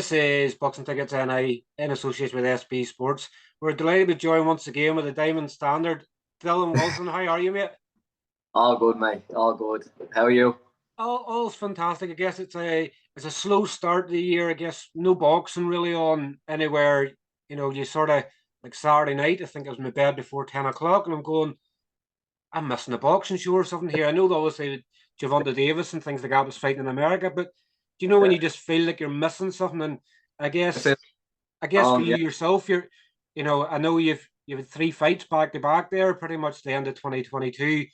This is Boxing Tickets NI in association with SB Sports. We're delighted to be joined once again with the Diamond Standard. Dylan Wilson, how are you, mate? All good, mate. All good. How are you? All's fantastic. I guess it's a slow start to the year. I guess no boxing really on anywhere. You sort of like Saturday night. I think I was in my bed before 10 o'clock, and I'm missing a boxing show or something here. I know that obviously Javonta Davis and things like that was fighting in America, but do you know when Yeah. you just feel like you're missing something? And I I guess feel, I guess for you yeah. yourself, I know you've had three fights back to back there, pretty much the end of 2022.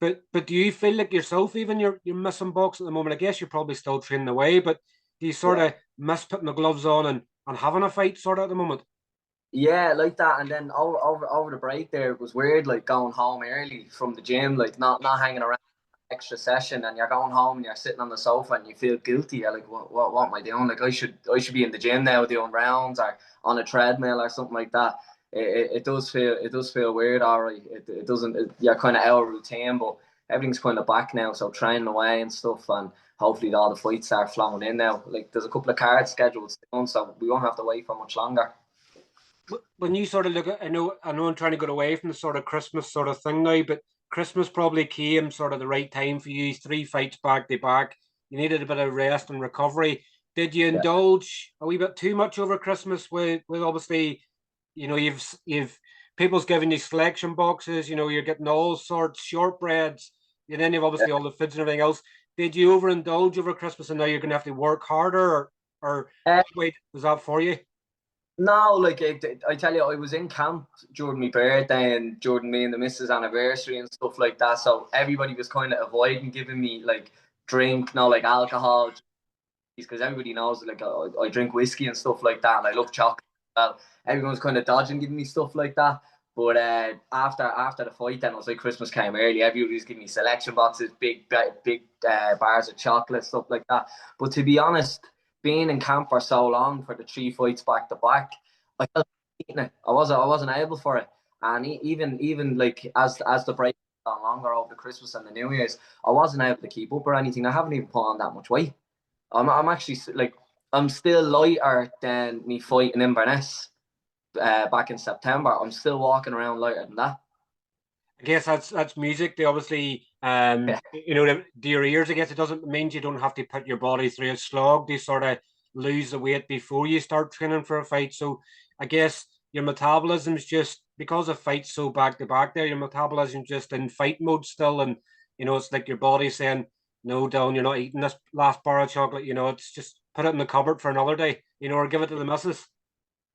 But do you feel like yourself even you're missing boxing at the moment? I guess you're probably still training away, but do you sort Yeah. of miss putting the gloves on and having a fight sort of at the moment? Yeah, like that. And then over the break there, it was weird, like going home early from the gym, like not hanging around extra session, and you're going home and you're sitting on the sofa and you feel guilty. You're like, what am I doing? Like I should be in the gym now doing rounds or on a treadmill or something like that. It does feel weird, alright. It doesn't. You're kind of out of routine, but everything's kind of back now. So training away and stuff, and hopefully all the fights start flowing in now. Like there's a couple of cards scheduled soon, so we won't have to wait for much longer. When you sort of look at, I know I'm trying to get away from the sort of Christmas sort of thing now, but Christmas probably came sort of the right time for you. Three fights back to back. You needed a bit of rest and recovery. Did you Yeah. indulge a wee bit too much over Christmas with obviously, you've people's giving you selection boxes, you're getting all sorts shortbreads, and then you've obviously all the foods and everything else. Did you overindulge over Christmas and now you're gonna have to work harder or Uh, wait, was that for you? No, like I tell you, I was in camp during my birthday and during me and the missus' anniversary and stuff like that. So everybody was kind of avoiding giving me like drink, no, like alcohol, because everybody knows like I drink whiskey and stuff like that, and I love chocolate. Well, everyone was kind of dodging giving me stuff like that. But after the fight, then it was like Christmas came early. Everybody was giving me selection boxes, big bars of chocolate, stuff like that. But to be honest, being in camp for so long for the three fights back to back, I felt eating it. I wasn't able for it. And even like as the break got longer over the Christmas and the New Year's, I wasn't able to keep up or anything. I haven't even put on that much weight. I'm actually like I'm still lighter than me fighting in Inverness back in September. I'm still walking around lighter than that. I guess that's music. They obviously, Yeah. to your ears. I guess it doesn't mean you don't have to put your body through a slog. You sort of lose the weight before you start training for a fight. So I guess your metabolism's just because of fights so back to back. There, your metabolism's just in fight mode still, and it's like your body saying, "No, Dylan, you're not eating this last bar of chocolate." It's just put it in the cupboard for another day. Or give it to the missus.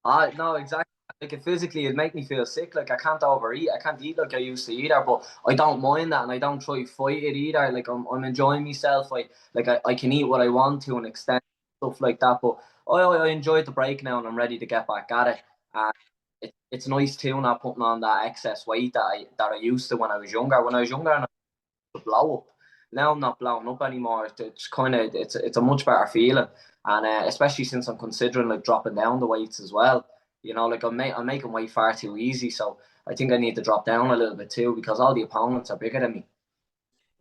I no exactly. Like it physically, it make me feel sick. Like I can't overeat. I can't eat like I used to either. But I don't mind that, and I don't try to fight it either. Like I'm enjoying myself. I can eat what I want to an extent, stuff like that. But I enjoyed the break now, and I'm ready to get back at it. And it's nice too, not putting on that excess weight that I used to when I was younger. When I was younger, and I would blow up. Now I'm not blowing up anymore. It's kind of it's a much better feeling, and especially since I'm considering like dropping down the weights as well. Like I'm making weight far too easy, so I think I need to drop down a little bit too because all the opponents are bigger than me.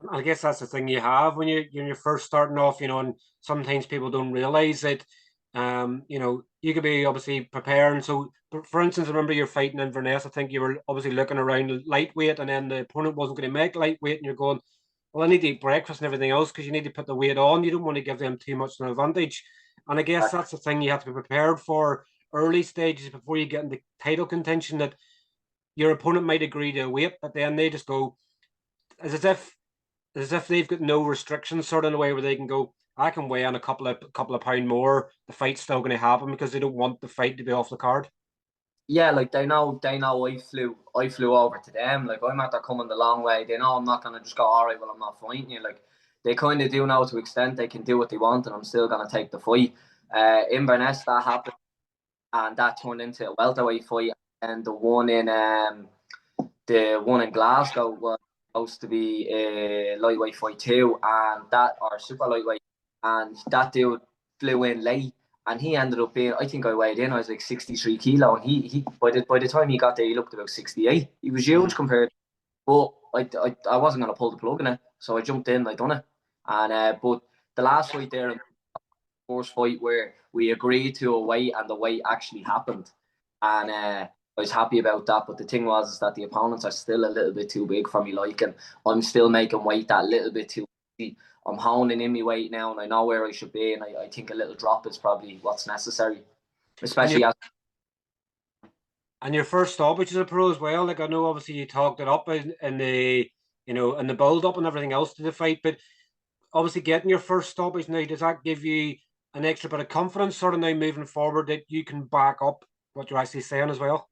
I guess that's the thing you have when you're first starting off, and sometimes people don't realize it. You could be obviously preparing. So, for instance, I remember you're fighting Inverness. I think you were obviously looking around lightweight, and then the opponent wasn't going to make lightweight, and you're going, "Well, I need to eat breakfast and everything else because you need to put the weight on. You don't want to give them too much of an advantage." And I guess that's the thing you have to be prepared for early stages before you get into title contention. That your opponent might agree to a weight, but then they just go as if as if they've got no restrictions sort of in a way where they can go, I can weigh on a couple of pound more. The fight's still going to happen because they don't want the fight to be off the card. Yeah, like they know I flew over to them. Like I'm after coming the long way. They know I'm not gonna just go, all right, well I'm not fighting you. Like they kind of do know to extent they can do what they want, and I'm still gonna take the fight. Inverness that happened, and that turned into a welterweight fight, and the one in Glasgow was supposed to be a lightweight fight too, and that or super lightweight, and that dude flew in late, and he ended up being. I think I weighed in. I was like 63 kilo, and he by the time he got there, he looked about 68. He was huge compared, but I wasn't gonna pull the plug in it, so I jumped in. I done it, and but the last fight there first fight where we agreed to a weight and the weight actually happened. And I was happy about that. But the thing was is that the opponents are still a little bit too big for me liking. I'm still making weight that little bit too easy. I'm honing in my weight now and I know where I should be, and I think a little drop is probably what's necessary. Especially as and your first stoppage as a pro as well. Like I know obviously you talked it up in the in the build up and everything else to the fight, but obviously getting your first stoppage now, does that give you an extra bit of confidence sort of now moving forward that you can back up what you're actually saying as well?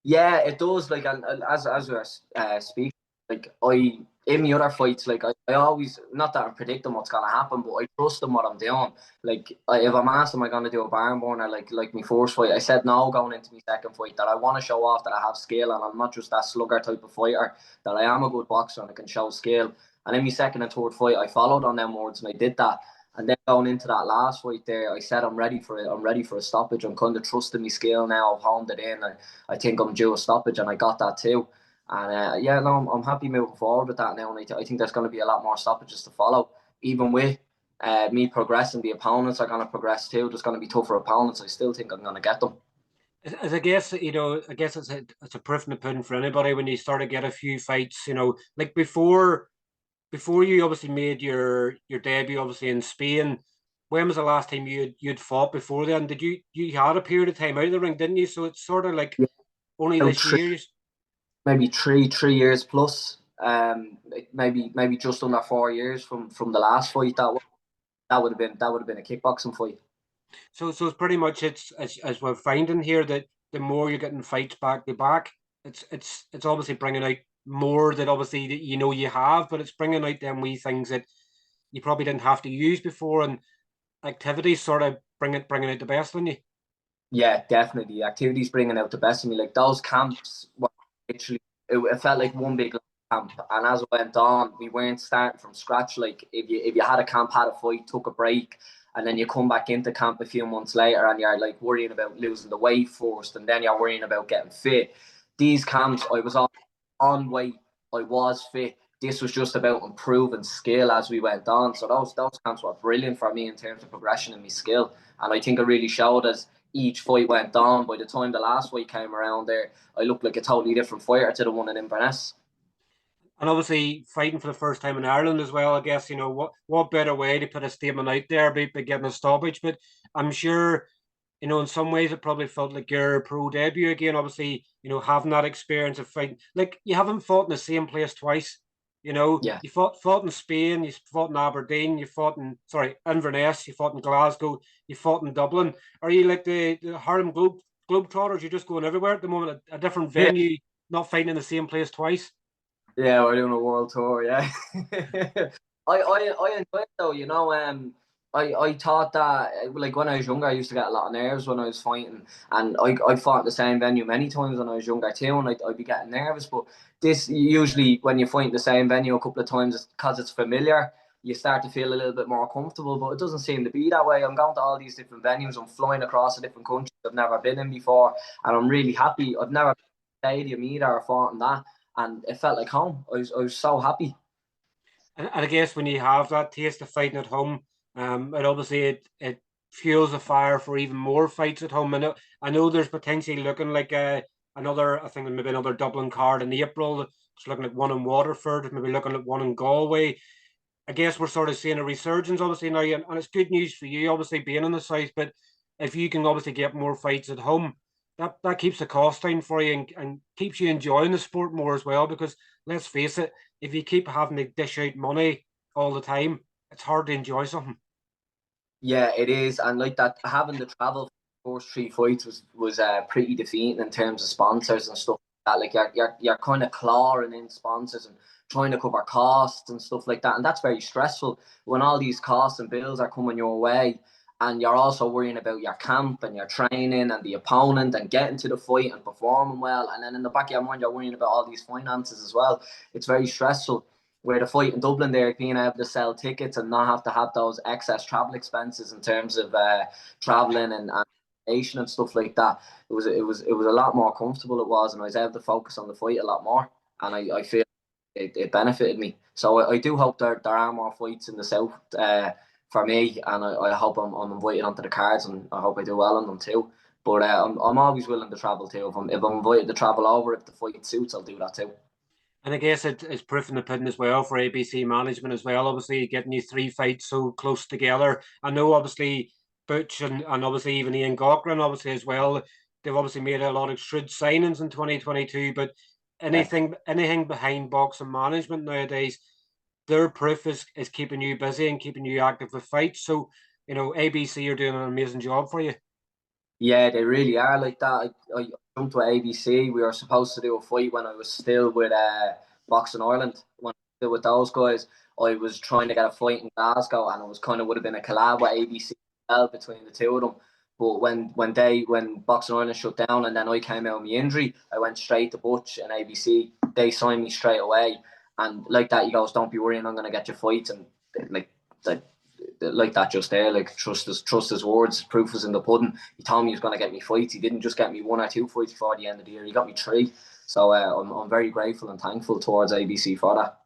yeah, it does. Like, and as we're speaking, like I in my other fights, like I always, not that I'm predicting what's gonna happen, but I trust in what I'm doing. Like, if I'm asked, am I gonna do a barn burner like my first fight? I said no going into my second fight, that I want to show off that I have skill and I'm not just that slugger type of fighter. That I am a good boxer and I can show skill. And in my second and third fight, I followed on them words and I did that. And then going into that last fight there, I said I'm ready for it. I'm ready for a stoppage. I'm kind of trusting my skill now. I've honed it in. I think I'm due a stoppage, and I got that too. And yeah, no, I'm happy moving forward with that now. And I think there's going to be a lot more stoppages to follow. Even with me progressing, the opponents are going to progress too. There's going to be tougher opponents. I still think I'm going to get them. As I guess I guess it's a proof in the pudding for anybody when you start to get a few fights. Like before you obviously made your debut, obviously in Spain. When was the last time you'd fought before then? Did you had a period of time out of the ring, didn't you? So it's sort of like Yeah, only about this year. maybe three years plus. Maybe just under 4 years from the last fight. That would have been a kickboxing fight. So it's pretty much it's as we're finding here that the more you're getting fights back to back, it's obviously bringing out more that obviously that you have, but it's bringing out them wee things that you probably didn't have to use before, and activities sort of bringing out the best in you. Yeah, definitely. Activities bringing out the best of me. Like those camps were literally, it felt like one big camp. And as it went on, we weren't starting from scratch. Like if you had a camp, had a fight, took a break, and then you come back into camp a few months later, and you're like worrying about losing the weight first, and then you're worrying about getting fit. These camps, I was on weight, I was fit. This was just about improving skill as we went on. So those camps were brilliant for me in terms of progression in my skill. And I think it really showed as each fight went on. By the time the last fight came around there, I looked like a totally different fighter to the one in Inverness. And obviously fighting for the first time in Ireland as well. I guess what better way to put a statement out there by getting a stoppage. But I'm sure in some ways it probably felt like your pro debut again. Obviously, having that experience of fighting, like you haven't fought in the same place twice. Yeah. You fought in Spain, you fought in Aberdeen, you fought in Inverness, you fought in Glasgow, you fought in Dublin. Are you like the Harlem Globetrotters? You're just going everywhere at the moment, a different Yeah. venue, not fighting in the same place twice. Yeah, we're doing a world tour. Yeah, I enjoy it though. I thought that like when I was younger, I used to get a lot of nerves when I was fighting, and I fought in the same venue many times when I was younger too, and I'd be getting nervous. But this usually when you fight in the same venue a couple of times, because it's familiar, you start to feel a little bit more comfortable. But it doesn't seem to be that way. I'm going to all these different venues. I'm flying across a different country I've never been in before, and I'm really happy. I've never been to a stadium either or fought in that, and it felt like home. I was so happy. And I guess when you have that taste of fighting at home, it obviously it fuels a fire for even more fights at home. I know there's potentially looking like another, I think maybe another Dublin card in April. It's looking at one in Waterford, maybe looking at one in Galway. I guess we're sort of seeing a resurgence obviously now, and it's good news for you, obviously being in the south. But if you can obviously get more fights at home, that keeps the cost down for you and keeps you enjoying the sport more as well. Because let's face it, if you keep having to dish out money all the time, it's hard to enjoy something. Yeah, it is, and like that, having the travel for the first three fights was pretty defeating in terms of sponsors and stuff like that. Like you're kind of clawing in sponsors and trying to cover costs and stuff like that, and that's very stressful when all these costs and bills are coming your way. And you're also worrying about your camp and your training and the opponent and getting to the fight and performing well. And then in the back of your mind, you're worrying about all these finances as well. It's very stressful. Where the fight in Dublin there, being able to sell tickets and not have to have those excess travel expenses in terms of traveling and accommodation and stuff like that, it was a lot more comfortable. It was, and I was able to focus on the fight a lot more, and I feel it benefited me. So I do hope there are more fights in the south for me, and I hope I'm invited onto the cards, and I hope I do well on them too. But I'm always willing to travel too. If I'm invited to travel over, if the fight suits, I'll do that too. And I guess it's proof in the pudding as well for ABC management as well. Obviously, getting you three fights so close together. I know, obviously, Butch and obviously even Ian Cochran, obviously as well. They've obviously made a lot of shrewd signings in 2022. But Yeah. anything behind boxing management nowadays, their proof is keeping you busy and keeping you active with fights. So, ABC are doing an amazing job for you. Yeah, they really are like that. I jumped to ABC. We were supposed to do a fight when I was still with Boxing Ireland. When I was still with those guys, I was trying to get a fight in Glasgow, and it was kind of would have been a collab with ABC between the two of them. But when Boxing Ireland shut down, and then I came out of my injury, I went straight to Butch and ABC. They signed me straight away, and like that, he goes, "Don't be worrying, I'm gonna get your fight." And like like that just there, like trust his words. Proof is in the pudding. He told me he was going to get me fights. He didn't just get me one or two fights before the end of the year. He got me three. So I'm very grateful and thankful towards ABC for that.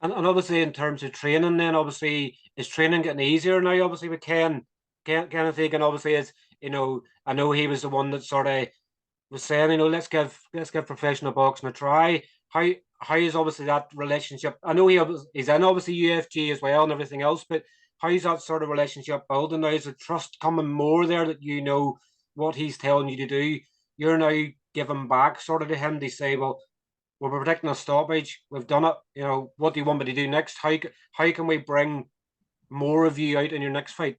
And obviously, in terms of training, then obviously, is training getting easier now? Obviously, with Kenneth Egan, obviously, I know he was the one that sort of was saying, let's give professional boxing a try. How is obviously that relationship? I know he's in obviously UFG as well and everything else, but how's that sort of relationship building now? Is the trust coming more there that you know what he's telling you to do? You're now giving back sort of to him. They say, well, we're protecting a stoppage. We've done it. What do you want me to do next? How can we bring more of you out in your next fight?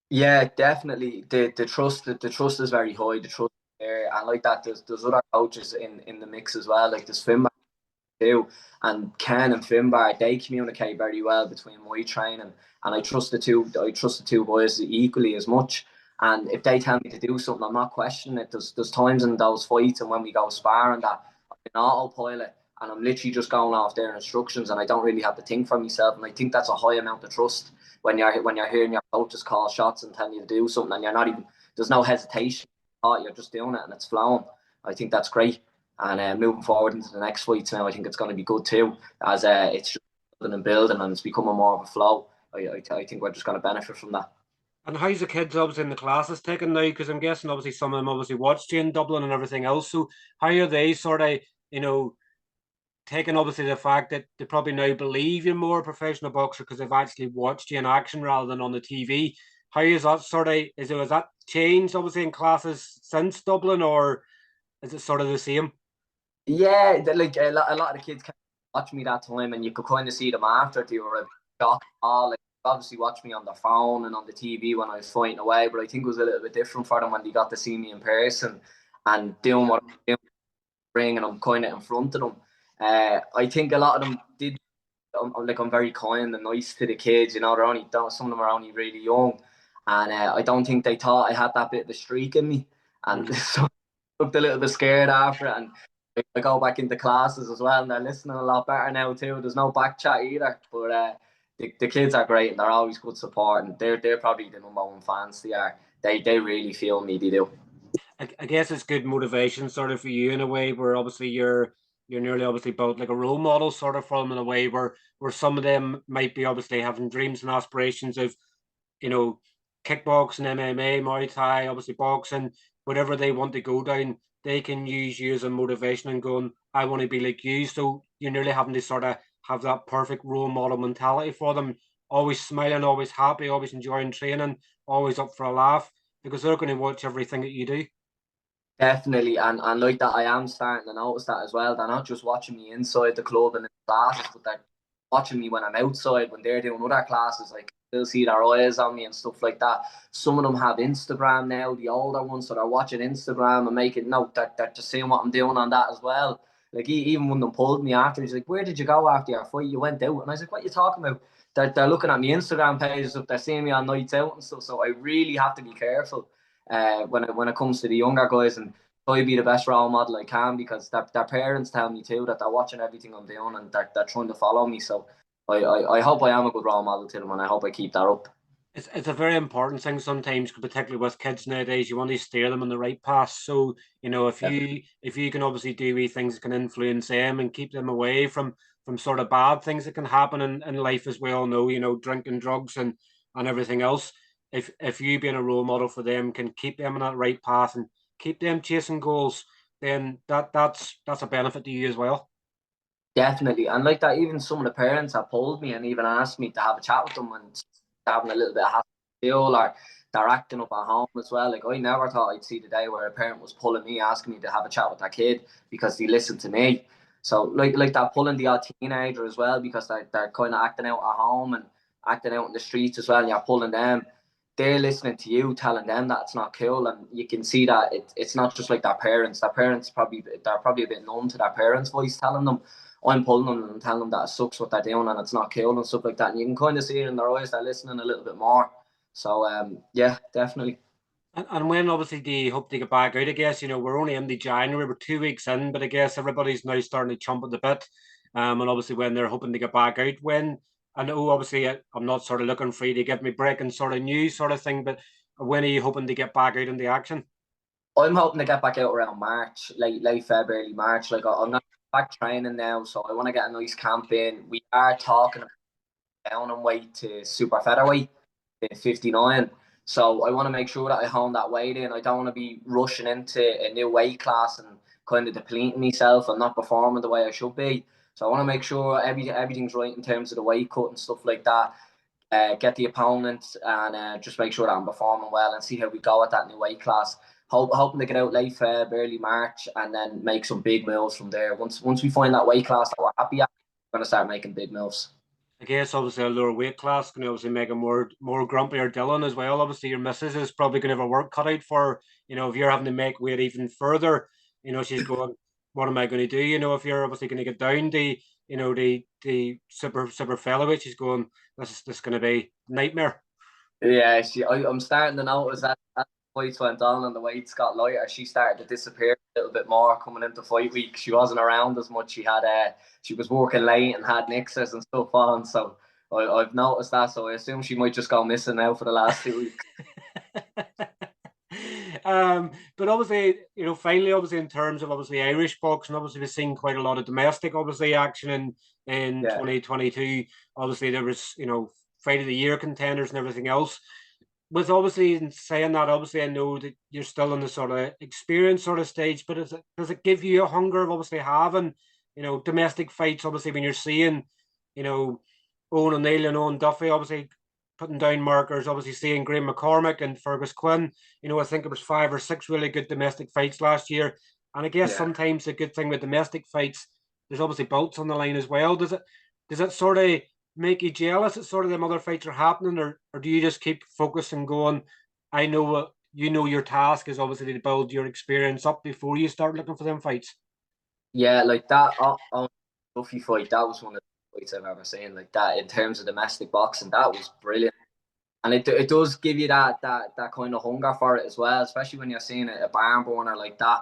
Yeah, definitely. The trust is very high. The trust is there, and like that, there's other coaches in the mix as well. Like there's Finbar too, and Ken and Finbar, they communicate very well between my training, and I trust the two. I trust the two boys equally as much. And if they tell me to do something, I'm not questioning it. There's times in those fights and when we go sparring that I'm in autopilot and I'm literally just going off their instructions, and I don't really have to think for myself. And I think that's a high amount of trust when you're hearing your coaches call shots and telling you to do something, and you're not even there's no hesitation. You're just doing it and it's flowing. I think that's great. And moving forward into the next fights now, I think it's going to be good too, as it's just building and building, and it's becoming more of a flow. I think we're just going to benefit from that. And how's the kids obviously in the classes taken now? Because I'm guessing obviously some of them obviously watched you in Dublin and everything else. So how are they sort of, taking obviously the fact that they probably now believe you're more a professional boxer because they've actually watched you in action rather than on the TV? How is that sort of, has that changed obviously in classes since Dublin, or is it sort of the same? Yeah, like a lot of the kids can watch me that time, and you could kind of see them after they were a bit shocked. All like obviously watch me on the phone and on the TV when I was fighting away, but I think it was a little bit different for them when they got to see me in person and doing what I'm doing, bringing them kind of in front of them. I think a lot of them did. I'm very kind and nice to the kids. They're only some of them are only really young, and I don't think they thought I had that bit of a streak in me, and Mm. so I looked a little bit scared after it. And I go back into classes as well, and they're listening a lot better now too. There's no back chat either, but the kids are great and they're always good support, and they're probably the number one fans. They are. They really feel me. They do. I guess it's good motivation sort of for you in a way where obviously you're nearly obviously both like a role model sort of for them in a way where some of them might be obviously having dreams and aspirations of you know, kickboxing, MMA, Muay Thai, obviously boxing, whatever they want to go down, they can use you as a motivation and going, I want to be like you. So you're nearly having to sort of have that perfect role model mentality for them, always smiling, always happy, always enjoying training, always up for a laugh, because they're going to watch everything that you do. Definitely, and like that, I am starting to notice that as well. They're not just watching me inside the club and in classes, but they're watching me when I'm outside, when they're doing other classes. Like they'll see their eyes on me and stuff like that. Some of them have Instagram now, the older ones, so they're watching Instagram and making note that they're just seeing what I'm doing on that as well. Like even when they pulled me after, he's like, "Where did you go after your fight? You went out?" And I was like, "What are you talking about?" They're looking at my Instagram pages if they're seeing me on nights out and stuff. So I really have to be careful when it comes to the younger guys, and try to be the best role model I can, because their parents tell me too that they're watching everything I'm doing and they're trying to follow me. So I hope I am a good role model to them, and I hope I keep that up. It's a very important thing sometimes, particularly with kids nowadays. You want to steer them on the right path. So if you can obviously do wee things that can influence them and keep them away from sort of bad things that can happen in life, as we all know. Drinking, drugs, and and everything else. If you being a role model for them can keep them on that right path and keep them chasing goals, then that's a benefit to you as well. Definitely. And like that, even some of the parents have pulled me and even asked me to have a chat with them and having a little bit of hassle feel, or they're acting up at home as well. Like I never thought I'd see the day where a parent was pulling me, asking me to have a chat with their kid because they listened to me. So like that pulling the odd teenager as well because they're kind of acting out at home and acting out in the streets as well, and you're pulling them. They're listening to you, telling them that it's not cool, and you can see that it's not just like their parents. Their parents they're probably a bit numb to their parents' voice telling them. I'm pulling them and telling them that it sucks what they're doing and it's not cool and stuff like that. And you can kind of see it in their eyes, they're listening a little bit more. So, yeah, definitely. And when obviously do you hope to get back out? I guess, we're only in the January, we're 2 weeks in, but I guess everybody's now starting to chomp at the bit. And obviously when they're hoping to get back out, I know obviously I'm not sort of looking for you to give me breaking sort of news sort of thing, but when are you hoping to get back out into action? I'm hoping to get back out around March, late February, early March. Like I'm not back training now, so I want to get a nice camp in. We are talking about down and weight to super featherweight, 59. So I want to make sure that I hone that weight in. I don't want to be rushing into a new weight class and kind of depleting myself and not performing the way I should be. So I want to make sure everything's right in terms of the weight cut and stuff like that. Get the opponent and just make sure that I'm performing well and see how we go at that new weight class. Hoping to get out late Feb, early March, and then make some big moves from there. Once we find that weight class that we're happy at, we're going to start making big moves. I guess obviously a lower weight class can obviously make him more grumpy or Dylan as well. Obviously your missus is probably going to have a work cut out for, if you're having to make weight even further, she's going, what am I going to do? If you're obviously going to get down the super featherweight, she's going, this is going to be nightmare. Yeah, I'm starting to notice that as the fights went on and the weights got lighter, she started to disappear a little bit more coming into fight week. She wasn't around as much. She was working late and had nixes and stuff on. So I've noticed that. So I assume she might just go missing now for the last 2 weeks. But obviously, finally, obviously, in terms of obviously Irish boxing, obviously we've seen quite a lot of domestic, obviously, action in Yeah. 2022. Obviously, there was, fight of the year contenders and everything else. With obviously in saying that, obviously, I know that you're still in the sort of experience sort of stage, but does it give you a hunger of obviously having, domestic fights? Obviously, when you're seeing, Owen O'Neill and Owen Duffy, obviously putting down markers, obviously seeing Graham McCormick and Fergus Quinn. I think it was 5 or 6 really good domestic fights last year. And I guess sometimes the good thing with domestic fights, there's obviously belts on the line as well. Does it sort of make you jealous that sort of them other fights are happening, or do you just keep focusing going, I know what your task is obviously to build your experience up before you start looking for them fights? Yeah, like that on Duffy fight, that was one of the fights I've ever seen. Like that in terms of domestic boxing, that was brilliant. And it does give you that kind of hunger for it as well, especially when you're seeing a barn burner like that.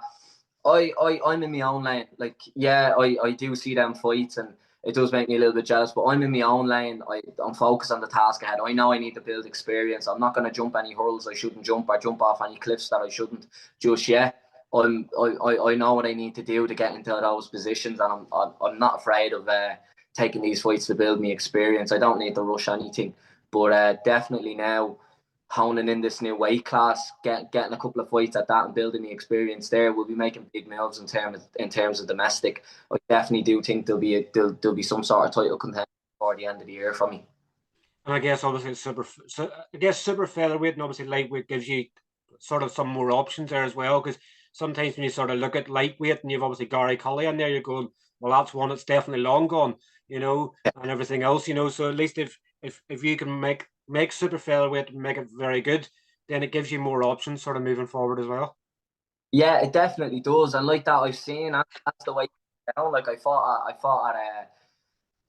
I'm in my own lane. Like, yeah, I do see them fights and it does make me a little bit jealous, but I'm in my own lane. I'm focused on the task ahead. I know I need to build experience. I'm not going to jump any hurdles I shouldn't jump or jump off any cliffs that I shouldn't just yet. I know what I need to do to get into those positions, and I'm not afraid of taking these fights to build me experience. I don't need to rush anything, but definitely now honing in this new weight class, getting a couple of fights at that and building the experience there, we'll be making big moves in terms of domestic. I definitely do think there'll be some sort of title contender before the end of the year for me. And I guess obviously super featherweight and obviously lightweight gives you sort of some more options there as well. Because sometimes when you sort of look at lightweight and you've obviously Gary Cully in there, you're going, well, that's one that's definitely long gone, and everything else, So at least if you can make super featherweight and make it very good, then it gives you more options sort of moving forward as well. Yeah, it definitely does, and like that, I've seen that's the way. Like I fought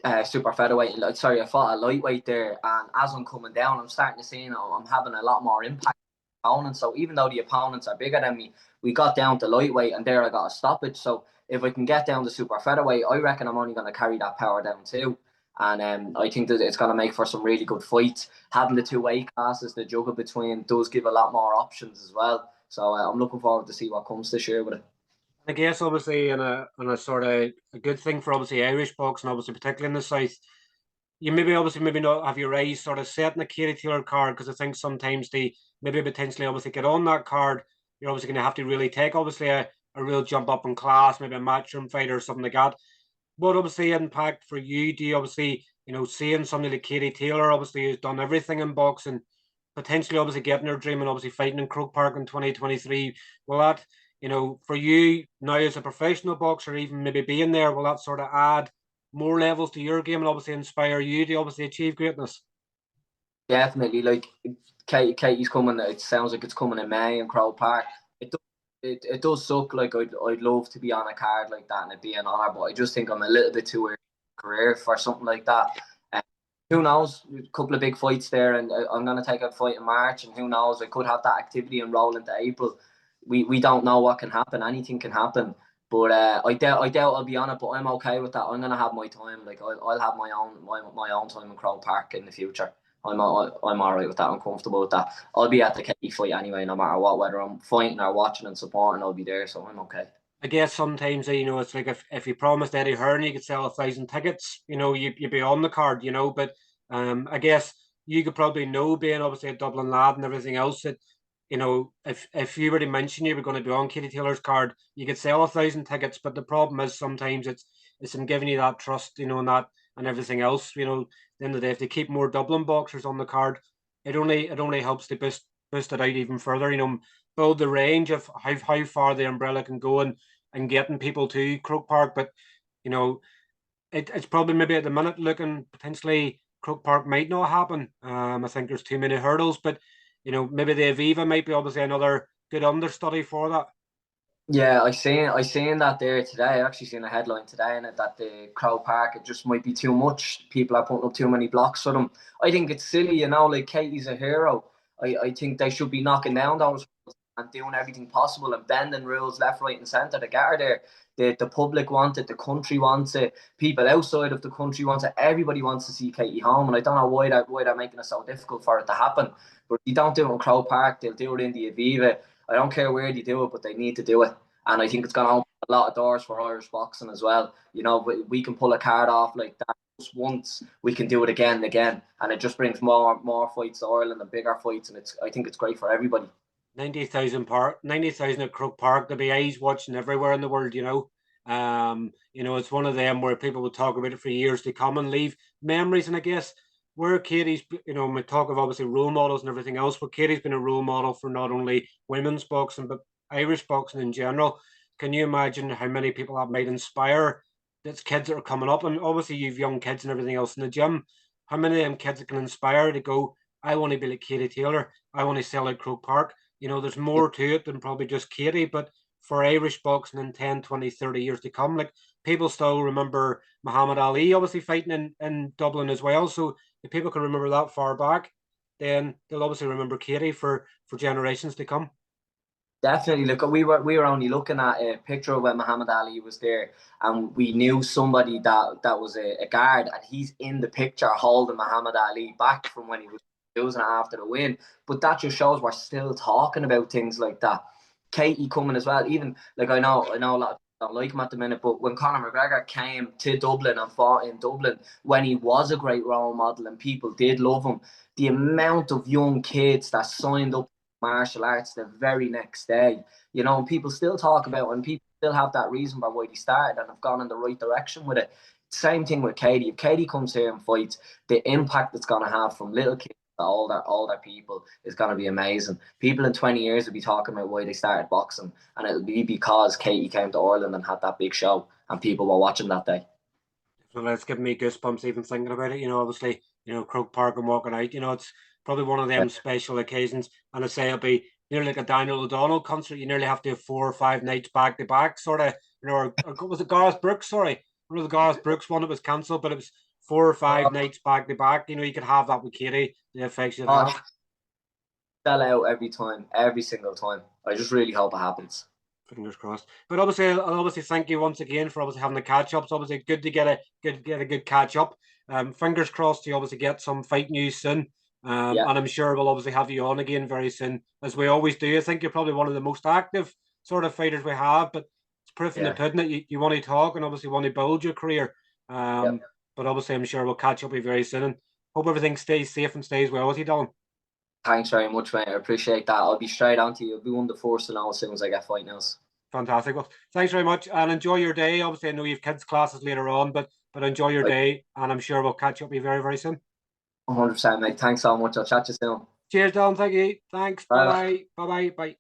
at super featherweight. Sorry, I fought at lightweight there, and as I'm coming down, I'm starting to see I'm having a lot more impact on opponents. So even though the opponents are bigger than me, we got down to lightweight, and there I got a stoppage. So if I can get down to super featherweight, I reckon I'm only going to carry that power down too. And I think that it's going to make for some really good fights. Having the two weight classes to juggle between does give a lot more options as well. So I'm looking forward to see what comes this year with it. I guess obviously in a sort of a good thing for obviously Irish boxing, obviously particularly in the south. you maybe obviously maybe not have your eyes sort of set in a Katie Taylor card, because I think sometimes they maybe potentially obviously get on that card. You're obviously going to have to really take obviously a real jump up in class, maybe a matchroom fight or something like that. What obviously impact for you? Do you obviously, seeing somebody like Katie Taylor obviously who's done everything in boxing, potentially obviously getting her dream and obviously fighting in Croke Park in 2023, will that, for you now as a professional boxer, even maybe being there, will that sort of add more levels to your game and obviously inspire you to obviously achieve greatness? Definitely, like Katie's coming. It sounds like it's coming in May in Croke Park. It does, it does suck. Like I'd love to be on a card like that and it'd be an honour, but I just think I'm a little bit too early in my career for something like that. Um, who knows? A couple of big fights there, and I'm gonna take a fight in March, and who knows? I could have that activity and roll into April. We don't know what can happen. Anything can happen. But I doubt I'll be on it. But I'm okay with that. I'm gonna have my time. Like I'll have my own time in Croke Park in the future. I'm all right with that. I'm comfortable with that. I'll be at the Katie fight anyway, no matter what, whether I'm fighting or watching and supporting. I'll be there, so I'm okay. I guess sometimes, it's like if you promised Eddie Hearn you could sell 1,000 tickets, you'd be on the card, but I guess you could probably know, being obviously a Dublin lad and everything else, that, if you were to mention you were going to be on Katie Taylor's card, you could sell 1,000 tickets. But the problem is sometimes it's in giving you that trust, and that and everything else, at the end of the day, if they keep more Dublin boxers on the card, it only helps to boost it out even further, build the range of how far the umbrella can go and getting people to Croke Park. But you know, it's probably maybe at the minute looking potentially Croke Park might not happen. I think there's too many hurdles, but maybe the Aviva might be obviously another good understudy for that. Yeah, I seen that there today. I actually seen a headline today in it that the Crow Park, it just might be too much. People are putting up too many blocks for them. I think it's silly, like Katie's a hero. I think they should be knocking down those rules and doing everything possible and bending rules left, right, and centre to get her there. The public want it, the country wants it, people outside of the country want it. Everybody wants to see Katie home, and I don't know why they're making it so difficult for it to happen. But you don't do it in Crow Park, they'll do it in the Aviva. I don't care where they do it, but they need to do it. And I think it's going to open a lot of doors for Irish boxing as well. We can pull a card off like that just once, we can do it again and again, and it just brings more fights to Ireland and bigger fights, and I think it's great for everybody. 90,000 at Croke Park. There'll be eyes watching everywhere in the world. It's one of them where people will talk about it for years to come and leave memories. And I guess where Katie's, we talk of obviously role models and everything else, but Katie's been a role model for not only women's boxing but Irish boxing in general. Can you imagine how many people that might inspire? That's kids that are coming up, and obviously you've young kids and everything else in the gym. How many of them kids that can inspire to go, I want to be like Katie Taylor, I want to sell out Croke Park. There's more to it than probably just Katie, but for Irish boxing in 10, 20, 30 years to come, like, people still remember Muhammad Ali obviously fighting in Dublin as well. So if people can remember that far back, then they'll obviously remember Katie for generations to come. Definitely. Look, we were only looking at a picture of when Muhammad Ali was there, and we knew somebody that was a guard, and he's in the picture holding Muhammad Ali back from when he was losing it after the win. But that just shows we're still talking about things like that. Katie coming as well. Even like I know a lot of people don't like him at the minute, but when Conor McGregor came to Dublin and fought in Dublin, when he was a great role model and people did love him, the amount of young kids that signed up martial arts the very next day, and people still talk about, and people still have that reason by why they started and have gone in the right direction with it. Same thing with Katie. If Katie comes here and fights, the impact it's going to have from little kids to older people is going to be amazing. People in 20 years will be talking about why they started boxing, and it'll be because Katie came to Ireland and had that big show, and people were watching that day. So that's giving me goosebumps even thinking about it. Obviously, Croke Park and walking out. It's probably one of them special occasions. And I say it'll be nearly like a Daniel O'Donnell concert. You nearly have to have 4 or 5 nights back to back, sort of. Or was it Gareth Brooks? Sorry, one of the Gareth Brooks one that was cancelled, but it was 4 or 5 nights back to back. You could have that with Katie. The effects you'd Oh, have. sell out every time, every single time. I just really hope it happens. Fingers crossed. But obviously, I'll obviously thank you once again for obviously having the catch up. It's obviously good to get a good catch up. Fingers crossed you obviously get some fight news soon. Yeah, And I'm sure we'll obviously have you on again very soon, as we always do. I think you're probably one of the most active sort of fighters we have, but it's proof in the yeah, pudding that you want to talk and obviously want to build your career. yeah. but obviously I'm sure we'll catch up with you very soon. And hope everything stays safe and stays well with you, Dylan. Thanks very much, mate. I appreciate that. I'll be straight on to you. You'll be one of the first to know as soon as I get fighting else. Fantastic. Well, thanks very much, and enjoy your day. Obviously, I know you've kids' classes later on, but enjoy your day, and I'm sure we'll catch up with you very, very soon. 100%, mate. Thanks so much. I'll chat to you soon. Cheers, Dylan. Thank you. Thanks. Bye. Bye. Bye. Bye. Bye.